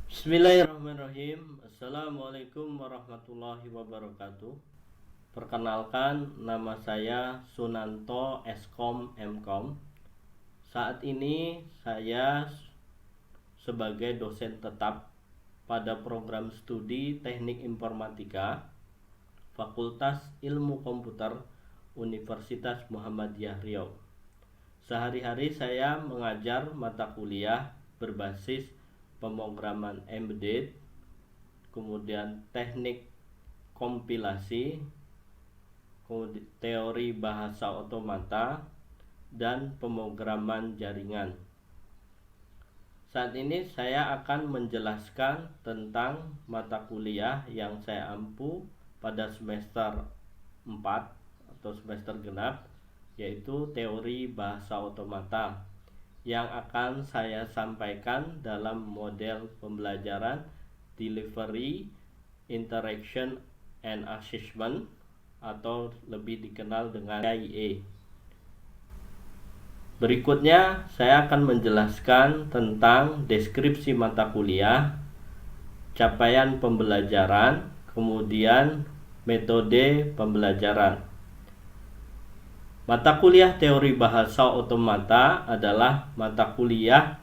Bismillahirrahmanirrahim. Assalamualaikum warahmatullahi wabarakatuh. Perkenalkan, nama saya Sunanto Eskom Mkom. Saat ini saya sebagai dosen tetap pada program studi Teknik Informatika Fakultas Ilmu Komputer Universitas Muhammadiyah Riau. Sehari-hari saya mengajar mata kuliah berbasis pemrograman embedded, kemudian teknik kompilasi, teori bahasa otomata, dan pemrograman jaringan. Saat ini saya akan menjelaskan tentang mata kuliah yang saya ampu pada semester 4 atau semester genap, yaitu teori bahasa otomata, yang akan saya sampaikan dalam model pembelajaran Delivery, Interaction, and Assessment atau lebih dikenal dengan DIA. Berikutnya saya akan menjelaskan tentang deskripsi mata kuliah, capaian pembelajaran, kemudian metode pembelajaran. Mata kuliah teori bahasa otomata adalah mata kuliah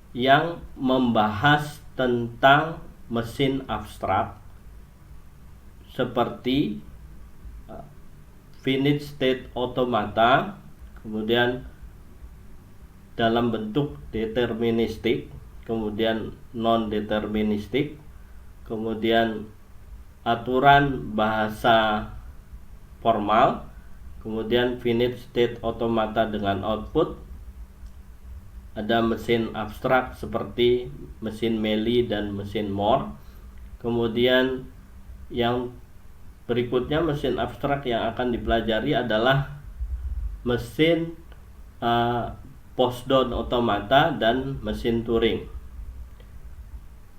yang membahas tentang mesin abstrak seperti finite state automata, kemudian dalam bentuk deterministik, kemudian non-deterministik, kemudian aturan bahasa formal, kemudian finite state automata dengan output, ada mesin abstrak seperti mesin Mealy dan mesin Moore. Kemudian yang berikutnya mesin abstrak yang akan dipelajari adalah mesin Postdown automata dan mesin Turing.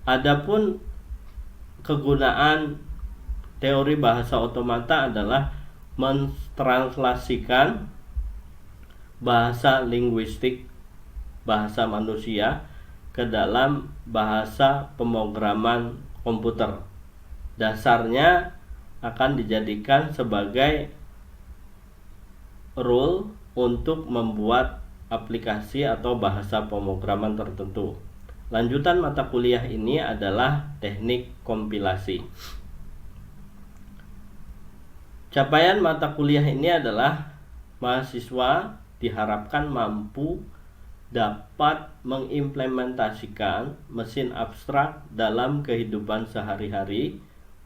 Adapun kegunaan teori bahasa otomata adalah mentranslasikan bahasa linguistik, bahasa manusia ke dalam bahasa pemrograman komputer. Dasarnya akan dijadikan sebagai rule untuk membuat aplikasi atau bahasa pemrograman tertentu. Lanjutan mata kuliah ini adalah teknik kompilasi. Capaian mata kuliah ini adalah mahasiswa diharapkan mampu dapat mengimplementasikan mesin abstrak dalam kehidupan sehari-hari,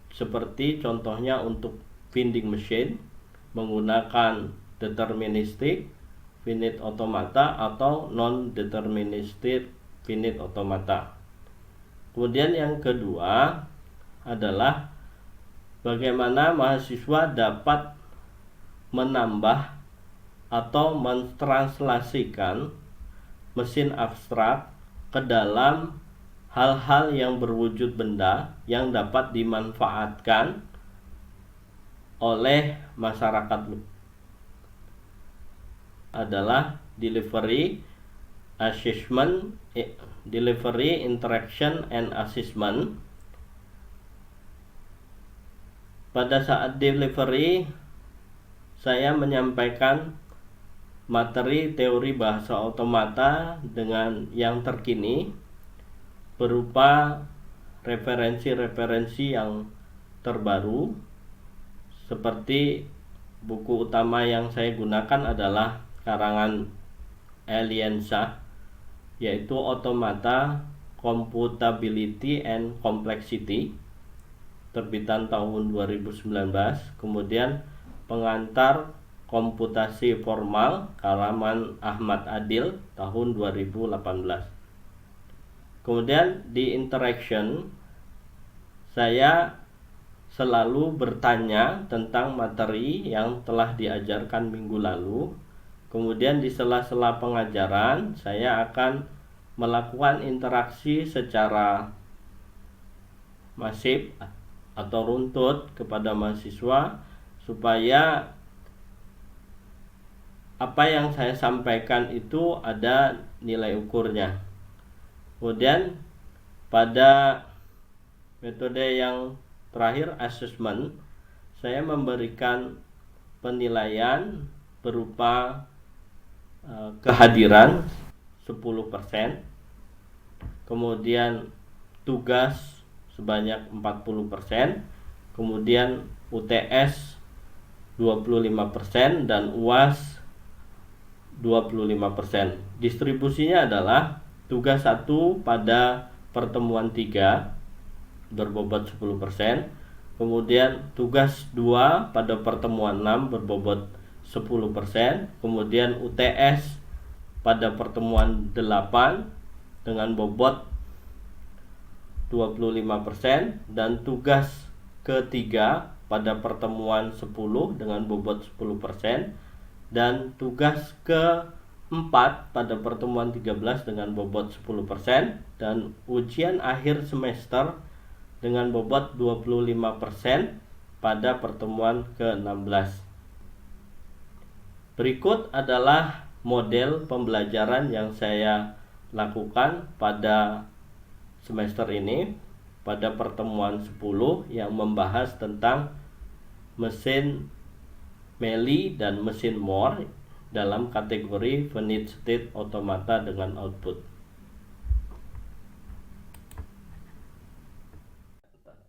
seperti contohnya untuk vending machine menggunakan deterministik finite automata atau non-deterministik finite automata. Kemudian yang kedua adalah bagaimana mahasiswa dapat menambah atau mentranslasikan mesin abstrak ke dalam hal-hal yang berwujud benda yang dapat dimanfaatkan oleh masyarakat. Adalah delivery, assessment, delivery, interaction, and assessment. Pada saat delivery, saya menyampaikan materi teori bahasa otomata dengan yang terkini berupa referensi-referensi yang terbaru, seperti buku utama yang saya gunakan adalah karangan Alienza, yaitu Automata, Computability and Complexity, terbitan tahun 2019. Kemudian pengantar komputasi formal karangan Ahmad Adil tahun 2018. Kemudian di interaction saya selalu bertanya tentang materi yang telah diajarkan minggu lalu. Kemudian di sela-sela pengajaran saya akan melakukan interaksi secara masif atau runtut kepada mahasiswa supaya apa yang saya sampaikan itu ada nilai ukurnya. Kemudian Pada metode yang terakhir, assessment, saya memberikan penilaian berupa kehadiran 10%, kemudian tugas sebanyak 40%, kemudian UTS 25% dan UAS 25%. Distribusinya adalah tugas 1 pada pertemuan 3 berbobot 10%, kemudian tugas 2 pada pertemuan 6 berbobot 10%, kemudian UTS pada pertemuan 8 dengan bobot 25%, dan tugas ketiga pada pertemuan 10 dengan bobot 10%, dan tugas keempat pada pertemuan 13 dengan bobot 10%, dan ujian akhir semester dengan bobot 25% pada pertemuan ke-16. Berikut adalah model pembelajaran yang saya lakukan pada semester ini pada pertemuan 10 yang membahas tentang mesin Meili dan mesin Moore dalam kategori finite state automata dengan output.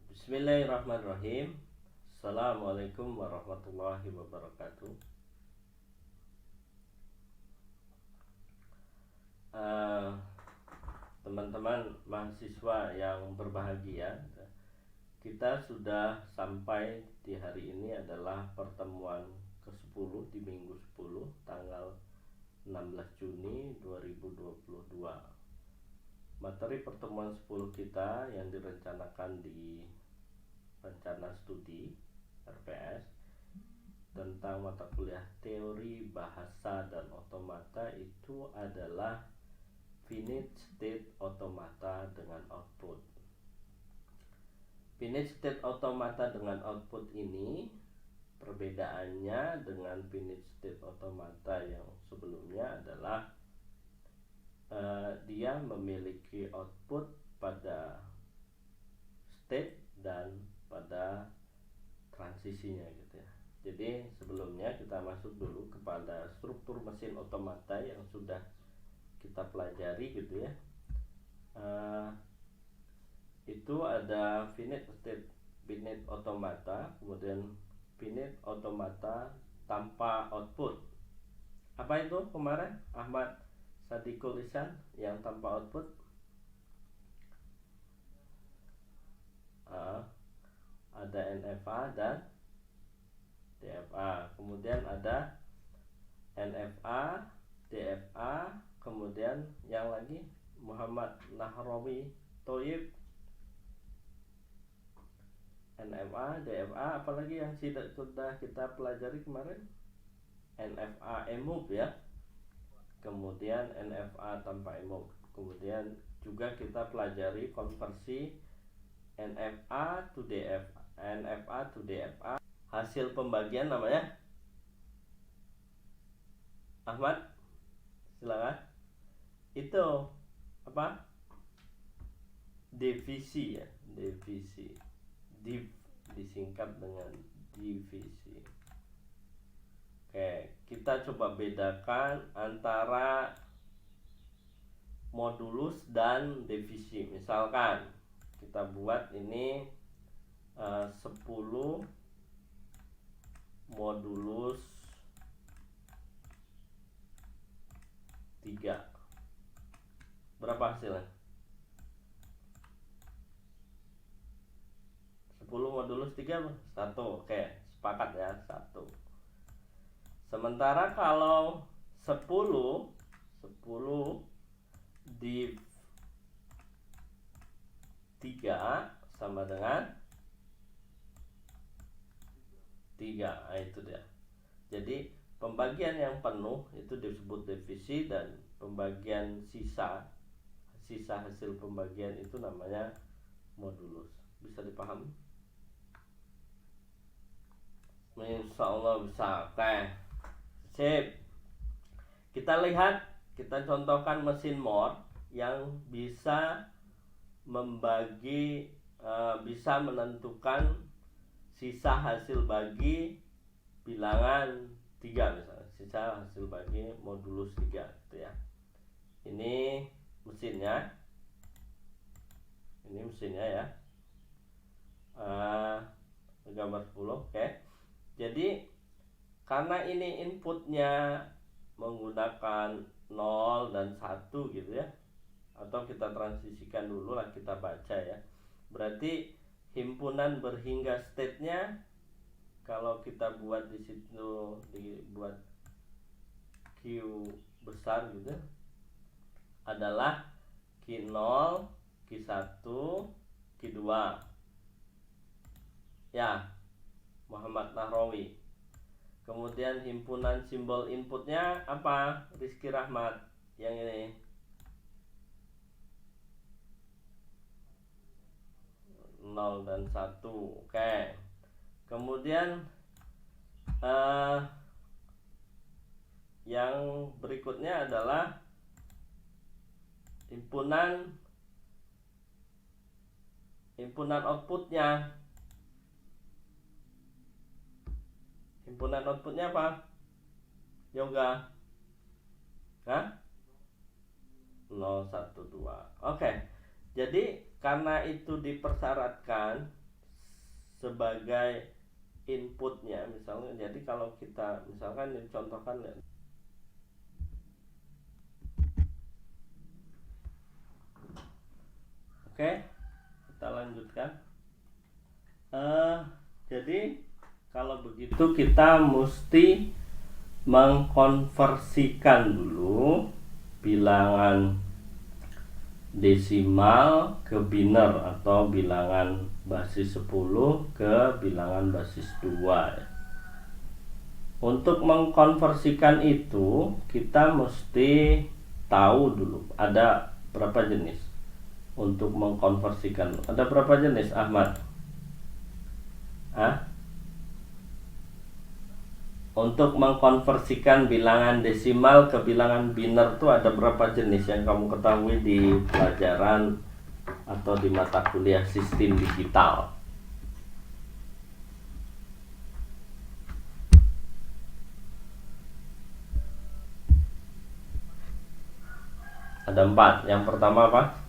Bismillahirrahmanirrahim. Assalamualaikum warahmatullahi wabarakatuh. Teman-teman mahasiswa yang berbahagia, kita sudah sampai di hari ini adalah pertemuan ke-10 di minggu 10 tanggal 16 Juni 2022. Materi pertemuan 10 kita yang direncanakan di rencana studi RPS tentang mata kuliah teori bahasa dan otomata itu adalah finite state automata dengan output. Finite state automata dengan output ini perbedaannya dengan finite state automata yang sebelumnya adalah dia memiliki output pada state dan pada transisinya gitu ya. Jadi sebelumnya kita masuk dulu kepada struktur mesin otomata yang sudah kita pelajari gitu ya. Itu ada finite state, finite automata, kemudian finite automata tanpa output. Apa itu kemarin Ahmad Sadiqul Ihsan yang tanpa output? Ada NFA dan DFA. Kemudian ada NFA, DFA, kemudian yang lagi Muhammad Nahrawi Thoyib, NFA, DFA, apalagi yang sudah kita pelajari kemarin? NFA EMUB ya. Kemudian NFA tanpa EMUB. Kemudian juga kita pelajari konversi NFA to DFA, NFA to DFA. Hasil pembagian namanya Ahmad, silakan. Itu apa? Divisi ya, divisi. Disingkat dengan divisi. Oke, kita coba bedakan antara modulus dan divisi. Misalkan kita buat ini 10 modulus 3. Berapa hasilnya? 10 modulus 3 1. Oke, sepakat ya, 1. Sementara kalau 10 div 3 sama dengan 3. Nah, itu dia. Jadi pembagian yang penuh itu disebut divisi, dan pembagian sisa hasil pembagian itu namanya modulus. Bisa dipahami? Insya Allah bisa. Oke, sip. Kita lihat, kita contohkan mesin Moore yang bisa membagi bisa menentukan sisa hasil bagi bilangan 3 misalnya, sisa hasil bagi modulus 3 gitu ya. Ini mesinnya ya, gambar 10. Oke. Jadi karena ini inputnya menggunakan 0 dan 1 gitu ya, atau kita transisikan dulu lah, kita baca ya. Berarti himpunan berhingga state-nya kalau kita buat di situ, dibuat Q besar gitu, adalah Q0, Q1, Q2 ya, Muhammad Nahrawi. Kemudian himpunan simbol inputnya apa, Rizky Rahmat? Yang ini 0 dan 1. Oke. Kemudian yang berikutnya adalah himpunan outputnya. Himpunan outputnya apa, Yoga? Hah? 0, 1, 2. Oke. Jadi karena itu dipersyaratkan sebagai inputnya, misalnya, jadi kalau kita misalkan dicontohkan ya, oke, kita lanjutkan. Jadi kalau begitu kita mesti mengkonversikan dulu bilangan desimal ke biner atau bilangan basis 10 ke bilangan basis 2 ya. Untuk mengkonversikan itu kita mesti tahu dulu ada berapa jenis. Untuk mengkonversikan ada berapa jenis, Ahmad? Untuk mengkonversikan bilangan desimal ke bilangan biner itu ada berapa jenis yang kamu ketahui di pelajaran atau di mata kuliah sistem digital? Ada 4. Yang pertama apa?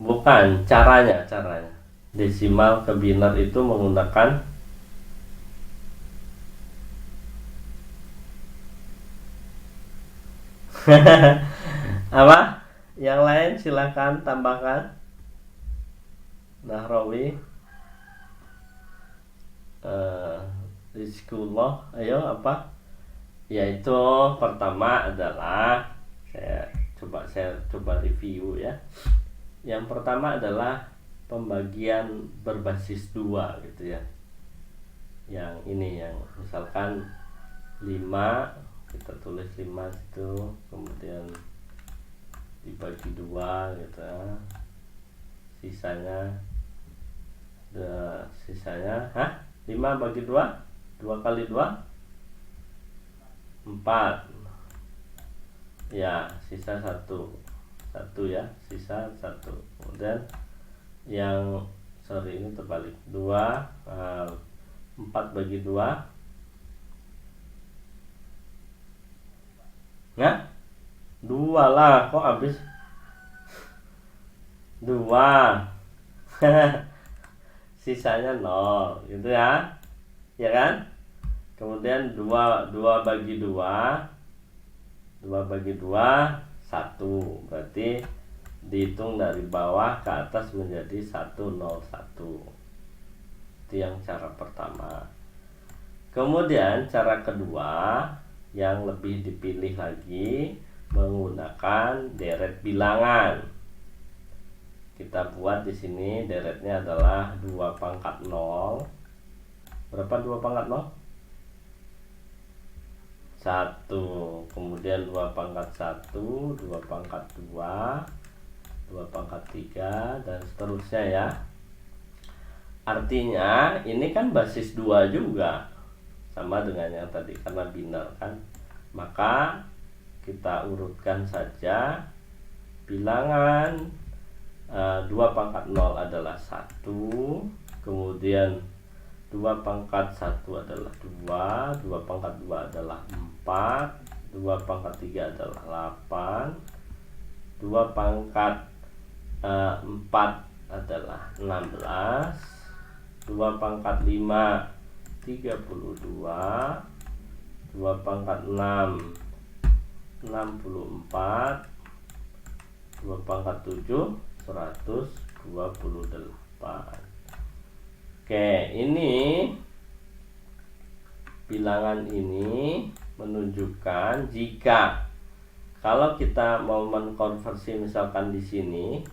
Bukan, caranya. Desimal ke biner itu menggunakan apa? Yang lain silakan tambahkan. Nahrawi, Rizkullah, ayo apa? Yaitu pertama adalah saya coba review ya. Yang pertama adalah pembagian berbasis 2 gitu ya. Yang ini yang misalkan 5, kita tulis 5 itu, kemudian dibagi 2 gitu ya. Sisanya 5 bagi 2, 2 kali 2 4 ya, sisa 1 ya, sisa 1. Kemudian yang ini terbalik, 4 bagi 2 ya, 2 lah, kok habis 2 sisanya 0 gitu ya kan. Kemudian 2 bagi 2 1, berarti dihitung dari bawah ke atas menjadi 101. Itu yang cara pertama. Kemudian cara kedua yang lebih dipilih lagi menggunakan deret bilangan. Kita buat di sini deretnya adalah 2 pangkat 0. Berapa 2 pangkat 0? 1. Kemudian 2 pangkat 1, 2 pangkat 2, 2 pangkat 3, dan seterusnya ya. Artinya ini kan basis 2 juga, sama dengan yang tadi karena biner kan. Maka kita urutkan saja. Bilangan 2 pangkat 0 adalah 1, kemudian 2 pangkat 1 adalah 2, 2 pangkat 2 adalah 4, 2 pangkat 3 adalah 8, 2 pangkat 4 adalah 16, 2 pangkat 5 32, 2 pangkat 6 64, 2 pangkat 7 128. Oke, ini bilangan ini menunjukkan jika kalau kita mau mengkonversi misalkan di sini,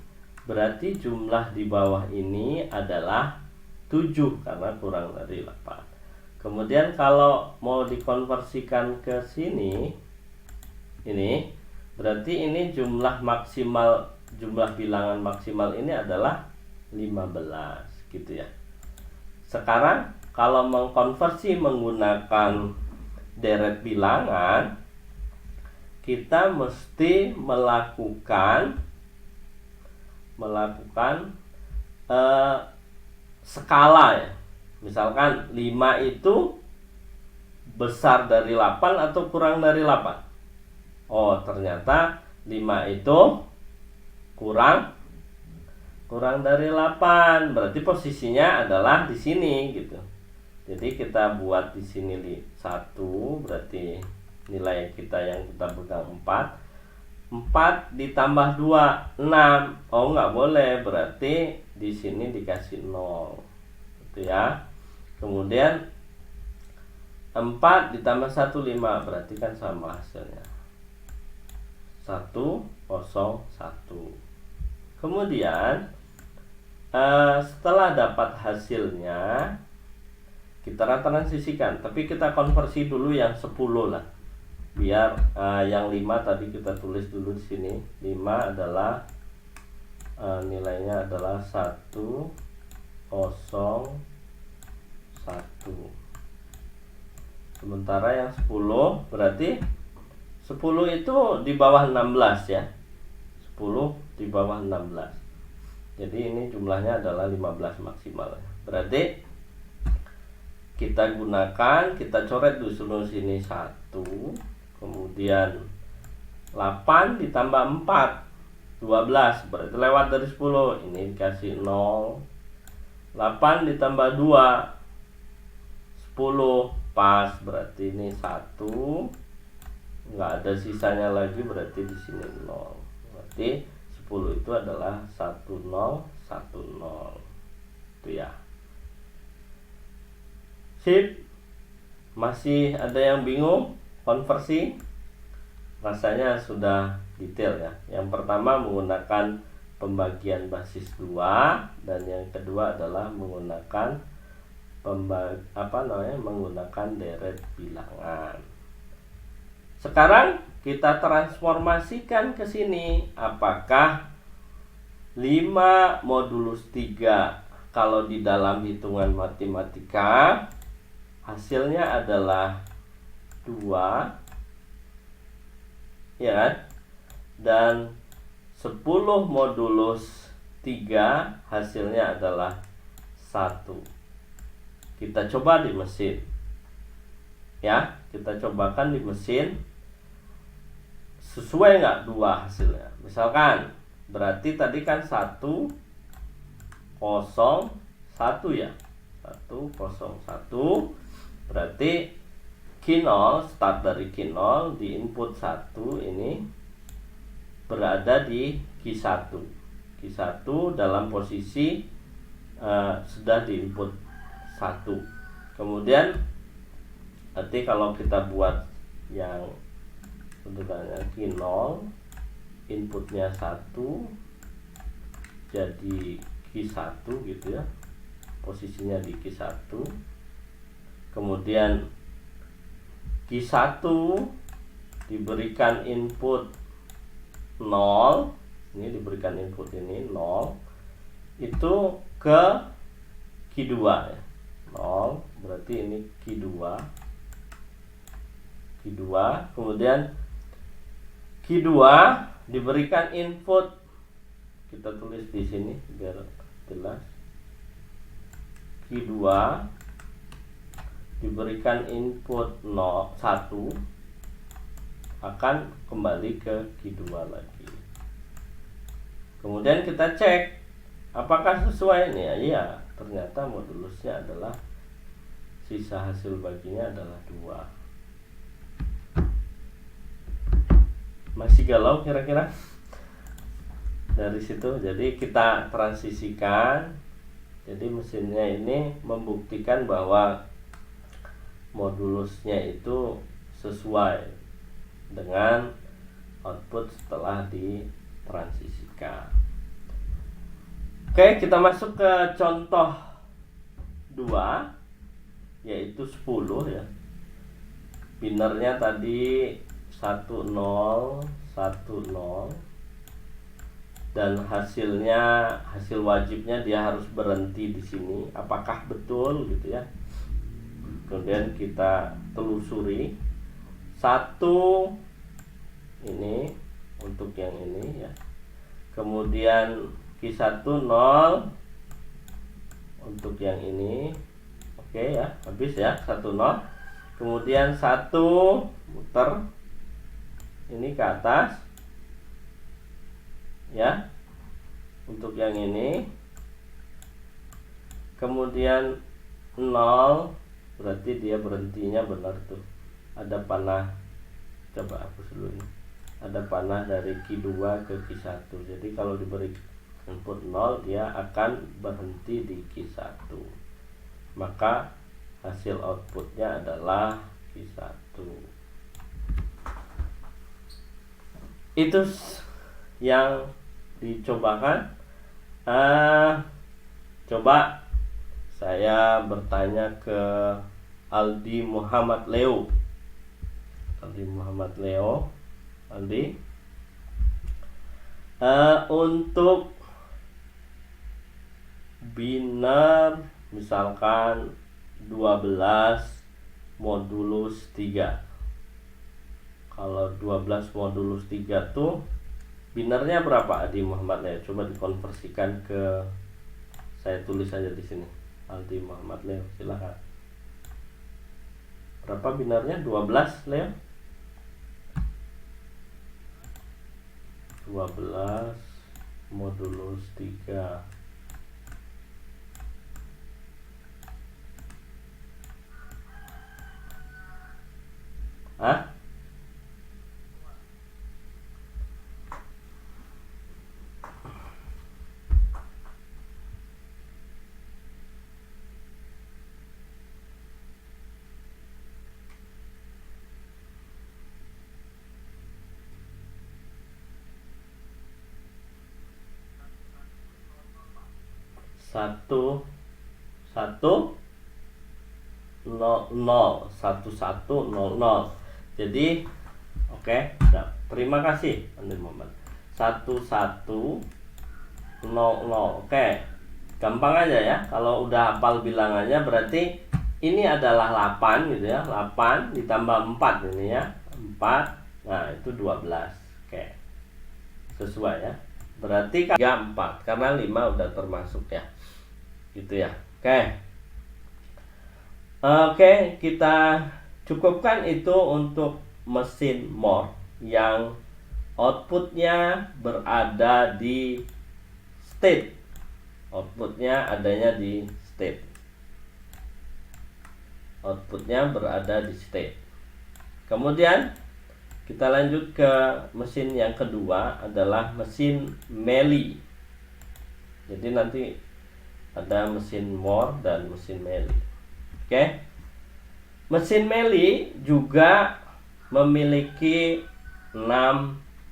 berarti jumlah di bawah ini adalah 7 karena kurang dari 8. Kemudian kalau mau dikonversikan ke sini, ini berarti ini jumlah maksimal, jumlah bilangan maksimal ini adalah 15 gitu ya. Sekarang kalau mengkonversi menggunakan deret bilangan, kita mesti melakukan skala ya. Misalkan 5 itu besar dari 8 atau kurang dari 8. Oh, ternyata 5 itu kurang dari 8. Berarti posisinya adalah di sini gitu. Jadi kita buat di sini 1, berarti nilai kita yang kita pegang 4. 4 ditambah 2 6. Oh, nggak boleh, berarti di sini dikasih 0. Gitu ya. Kemudian 4 ditambah 1 5, berarti kan sama hasilnya. 1 0 1. Kemudian setelah dapat hasilnya, kita transisikan, tapi kita konversi dulu yang 10 lah. Biar yang 5 tadi kita tulis dulu di sini. 5 adalah nilainya adalah 1 0 1. Sementara yang 10 berarti 10 itu di bawah 16 ya. 10 di bawah 16. Jadi ini jumlahnya adalah 15 maksimal. Berarti kita gunakan, kita coret dulu sini 1, kemudian 8 ditambah 4 12, berarti lewat dari 10. Ini dikasih 0. 8 ditambah 2 10, pas, berarti ini 1, nggak ada sisanya lagi, berarti di sini 0. Berarti 10 itu adalah 1010. Itu ya. Sip. Masih ada yang bingung konversi? Rasanya sudah detail ya. Yang pertama menggunakan pembagian basis 2, dan yang kedua adalah menggunakan menggunakan deret bilangan. Sekarang kita transformasikan ke sini. Apakah 5 modulus 3 kalau di dalam hitungan matematika hasilnya adalah 2, ya kan? Dan 10 modulus 3 hasilnya adalah 1. Kita coba di mesin. Ya, kita cobakan di mesin. Sesuai nggak 2 hasilnya? Misalkan, berarti tadi kan 1 0 1 ya. 1 0 1. Berarti Q0, start dari Q0 di input 1 ini berada di Q1. Q1 dalam posisi sudah di input 1. Kemudian nanti kalau kita buat yang bentukannya Q0, inputnya 1 jadi Q1 gitu ya, posisinya di Q1. Kemudian Q1 diberikan input 0, ini diberikan input ini 0, itu ke Q2 ya. 0 berarti ini Q2. Kemudian Q2 diberikan input, kita tulis di sini biar jelas. Q2 diberikan input 1 akan kembali ke Q2 lagi. Kemudian kita cek apakah sesuai nih ya. Iya, ternyata modulusnya adalah sisa hasil baginya adalah 2. Masih galau kira-kira? Dari situ jadi kita transisikan. Jadi mesinnya ini membuktikan bahwa modulusnya itu sesuai dengan output setelah ditransisikan. Oke, kita masuk ke contoh 2, yaitu 10 ya. Binernya tadi 1010 dan hasilnya, hasil wajibnya dia harus berhenti di sini. Apakah betul gitu ya? Kemudian kita telusuri. 1 ini untuk yang ini ya. Kemudian Q1 0 untuk yang ini. Oke ya, habis ya 1 0. Kemudian 1 muter ini ke atas ya. Untuk yang ini. Kemudian 0 berarti dia berhentinya benar tuh. Ada panah, coba hapus dulu ini. Ada panah dari Q2 ke Q1. Jadi kalau diberi input 0 dia akan berhenti di Q1. Maka hasil outputnya adalah Q1. Itu yang dicobakan. Coba saya bertanya ke Aldi Muhammad Leo. Aldi, untuk biner misalkan 12 modulus 3. Kalau 12 modulus 3 tuh binernya berapa Aldi Muhammad Leo? Coba dikonversikan ke, saya tulis saja di sini. Aldi Muhammad Leo, silakan. Berapa binernya? 12 Leo? 12 modulus 3. Hah? Satu 1100. Jadi oke, terima kasih Andi Muhammad. 1100. Oke, gampang aja ya. Kalau udah hafal bilangannya berarti ini adalah 8 gitu ya. 8 ditambah 4 ini ya. 4. Nah, itu 12. Oke. Sesuai ya. Berarti 3 4 karena 5 udah termasuk ya. Gitu ya. Oke, kita cukupkan itu untuk mesin Moore yang outputnya berada di state. Outputnya adanya di state. Outputnya berada di state. Kemudian kita lanjut ke mesin yang kedua adalah mesin Meili. Jadi nanti ada mesin Moore dan mesin Meili. Oke. Mesin Meili juga memiliki 6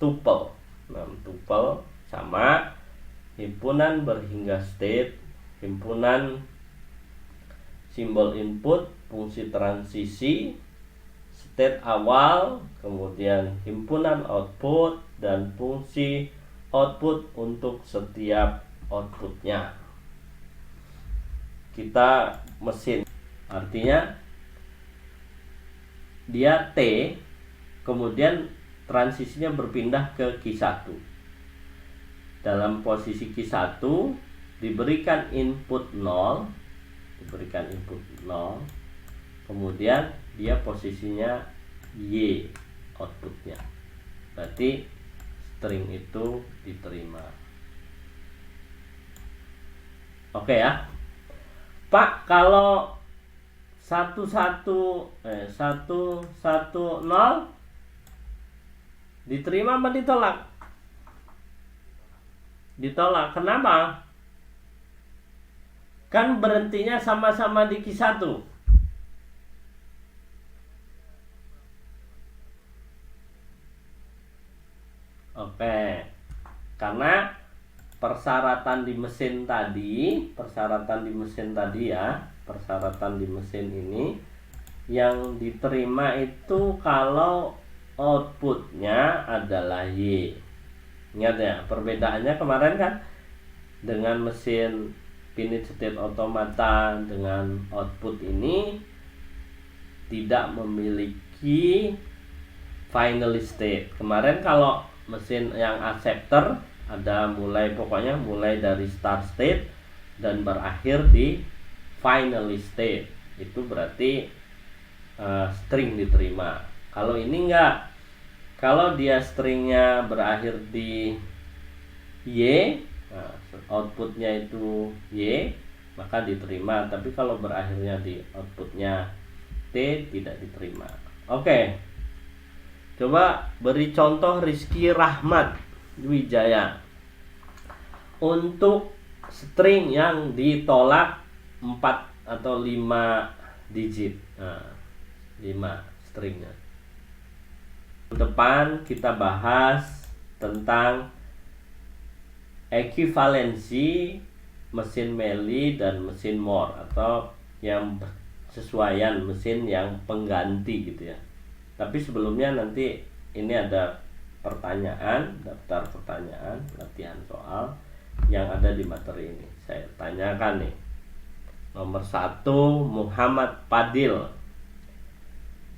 tuple. 6 tuple sama himpunan berhingga state, himpunan simbol input, fungsi transisi, state awal, kemudian himpunan output dan fungsi output untuk setiap outputnya. Kita mesin artinya dia T, kemudian transisinya berpindah ke Q1. Dalam posisi Q1 diberikan input 0, kemudian dia posisinya Y outputnya, berarti string itu diterima. Oke ya Pak, kalau 110 diterima apa ditolak? Ditolak. Kenapa? Kan berhentinya sama-sama di Q1. Oke. Karena persyaratan di mesin ini yang diterima itu kalau outputnya adalah Y. Ingat ya, perbedaannya kemarin kan dengan mesin finite state automata dengan output ini tidak memiliki final state. Kemarin kalau mesin yang acceptor ada mulai dari start state dan berakhir di final state. Itu berarti string diterima. Kalau ini enggak. Kalau dia stringnya berakhir di Y, outputnya itu Y, maka diterima. Tapi kalau berakhirnya di outputnya T, tidak diterima. Oke. Coba beri contoh Rizky Rahmat Wijaya untuk string yang ditolak 4 atau 5 digit. 5 stringnya. Depan kita bahas tentang ekuivalensi mesin Meili dan mesin Moore, atau yang sesuaian mesin yang pengganti gitu ya. Tapi sebelumnya nanti ini ada pertanyaan, daftar pertanyaan, latihan soal yang ada di materi ini. Saya tanyakan nih. Nomor 1, Muhammad Padil.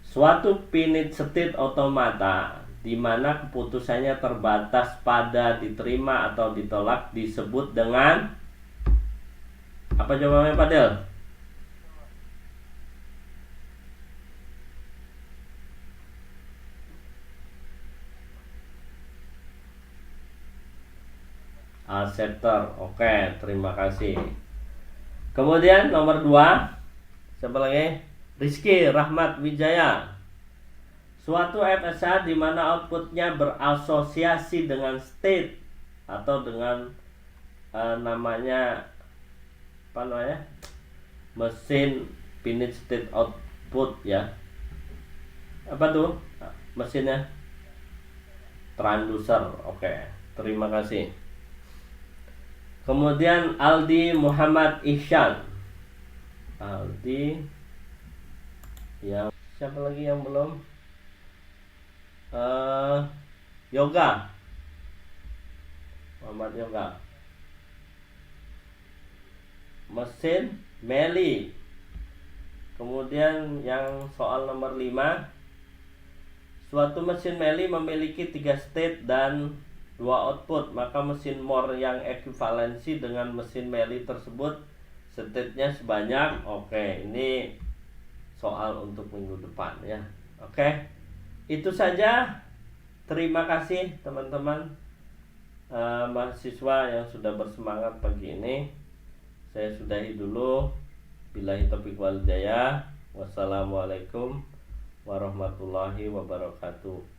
Suatu finite state automata di mana keputusannya terbatas pada diterima atau ditolak disebut dengan apa jawabannya, Padil? Acceptor. Oke, terima kasih. Kemudian nomor 2, siapa lagi? Rizky Rahmat Wijaya. Suatu FSH di mana outputnya berasosiasi dengan state atau dengan mesin finite state output ya. Apa tuh mesinnya? Transducer. Oke, terima kasih. Kemudian Aldi Muhammad Ihsan. Aldi, yang siapa lagi yang belum? Yoga, Muhammad Yoga. Mesin Meili. Kemudian yang soal nomor 5, suatu mesin Meili memiliki 3 state dan 2 output, maka mesin Moore yang ekuivalensi dengan mesin Meili tersebut state-nya sebanyak. Oke, ini soal untuk minggu depan ya. Oke, itu saja. Terima kasih teman-teman mahasiswa yang sudah bersemangat pagi ini. Saya sudahi dulu. Billahi taufiq wal hidayah. Wassalamualaikum warahmatullahi wabarakatuh.